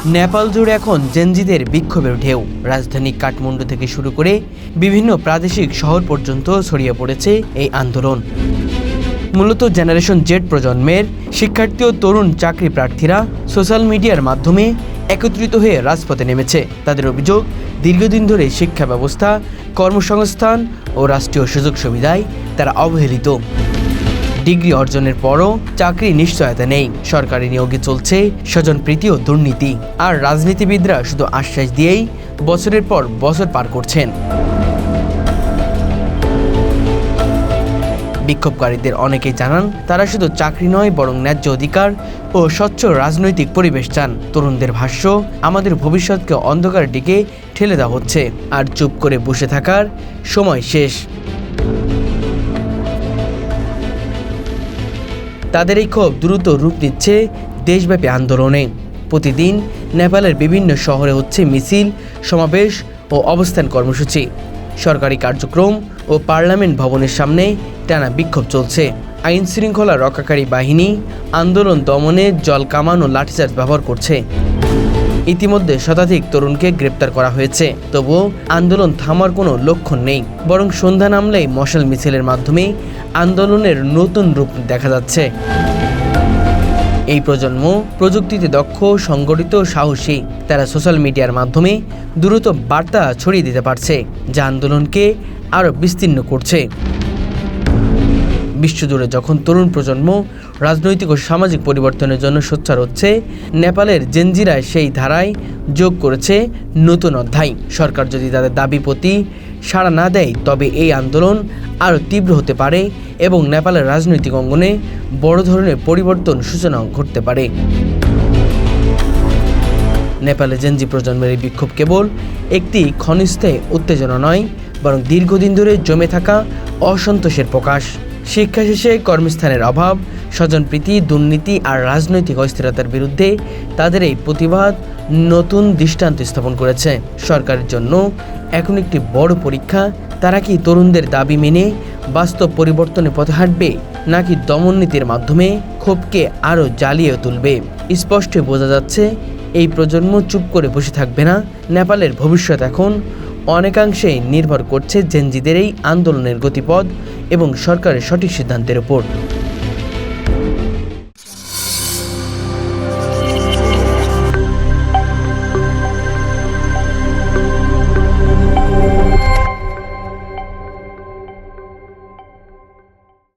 নেপাল জুড়ে এখন জেনজিদের বিক্ষোভের ঢেউ। রাজধানী কাঠমান্ডু থেকে শুরু করে বিভিন্ন প্রাদেশিক শহর পর্যন্ত ছড়িয়ে পড়েছে এই আন্দোলন। মূলত জেনারেশন জেড প্রজন্মের শিক্ষার্থী ও তরুণ চাকরি প্রার্থীরা সোশ্যাল মিডিয়ার মাধ্যমে একত্রিত হয়ে রাজপথে নেমেছে। তাদের অভিযোগ, দীর্ঘদিন ধরে শিক্ষা ব্যবস্থা, কর্মসংস্থান ও রাষ্ট্রীয় সুযোগ সুবিধায় তারা অবহেলিত। ডিগ্রি অর্জনের পরও চাকরি নিশ্চয়তা নেই, সরকারি নিয়োগে চলছে স্বজনপ্রীতি ও দুর্নীতি, আর রাজনীতিবিদরা শুধু আশ্বাস দিয়েই বছরের পর বছর পার করছেন। বিক্ষোভকারীদের অনেকেই জানান, তারা শুধু চাকরি নয় বরং ন্যায্য অধিকার ও স্বচ্ছ রাজনৈতিক পরিবেশ চান। তরুণদের ভাষ্য, আমাদের ভবিষ্যৎকে অন্ধকারের দিকে ঠেলে দেওয়া হচ্ছে, আর চুপ করে বসে থাকার সময় শেষ। তাদের এই ক্ষোভ দ্রুত রূপ নিচ্ছে দেশব্যাপী আন্দোলনে। প্রতিদিন নেপালের বিভিন্ন শহরে হচ্ছে মিছিল, সমাবেশ ও অবস্থান কর্মসূচি। সরকারি কার্যক্রম ও পার্লামেন্ট ভবনের সামনে টানা বিক্ষোভ চলছে। আইন শৃঙ্খলা রক্ষাকারী বাহিনী আন্দোলন দমনে জল কামান ও লাঠিচার্জ ব্যবহার করছে। ইতিমধ্যে শতাধিক তরুণকে গ্রেপ্তার করা হয়েছে। তবুও আন্দোলন থামার কোনো লক্ষণ নেই, বরং সন্ধ্যা নামলেই মশাল মিছিলের মাধ্যমে আন্দোলনের নতুন রূপ দেখা যাচ্ছে। এই প্রজন্ম প্রযুক্তিতে দক্ষ, সংগঠিত, সাহসী। তারা সোশ্যাল মিডিয়ার মাধ্যমে দ্রুত বার্তা ছড়িয়ে দিতে পারছে, যা আন্দোলনকে আরও বিস্তীর্ণ করছে। বিশ্বজুড়ে যখন তরুণ প্রজন্ম রাজনৈতিক ও সামাজিক পরিবর্তনের জন্য সোচ্চার হচ্ছে, নেপালের জেনজিরা সেই ধারায় যোগ করেছে নতুন অধ্যায়। সরকার যদি তাদের দাবি প্রতি সাড়া না দেয়, তবে এই আন্দোলন আরও তীব্র হতে পারে এবং নেপালের রাজনৈতিক অঙ্গনে বড় ধরনের পরিবর্তন সূচনা ঘটতে পারে। নেপালে জেনজি প্রজন্মের এই বিক্ষোভ কেবল একটি ক্ষণস্থায়ী উত্তেজনা নয়, বরং দীর্ঘদিন ধরে জমে থাকা অসন্তোষের প্রকাশ। শিক্ষা শেষে কর্মস্থানের অভাব, স্বজনপ্রীতি, দুর্নীতি আর রাজনৈতিক অস্থিরতার বিরুদ্ধে তাদের এই প্রতিবাদ নতুন দৃষ্টান্ত স্থাপন করেছে। সরকারের জন্য এখন একটি বড় পরীক্ষা, তারা কি তরুণদের দাবি মেনে বাস্তব পরিবর্তনের পথে হাঁটবে, নাকি দমননীতির মাধ্যমে ক্ষোভকে আরও জ্বালিয়ে তুলবে। স্পষ্ট বোঝা যাচ্ছে, এই প্রজন্ম চুপ করে বসে থাকবে না। নেপালের ভবিষ্যৎ এখন অনেকাংশেই নির্ভর করছে জেনজিদের এই আন্দোলনের গতিপথ এবং সরকারের সঠিক সিদ্ধান্তের উপর।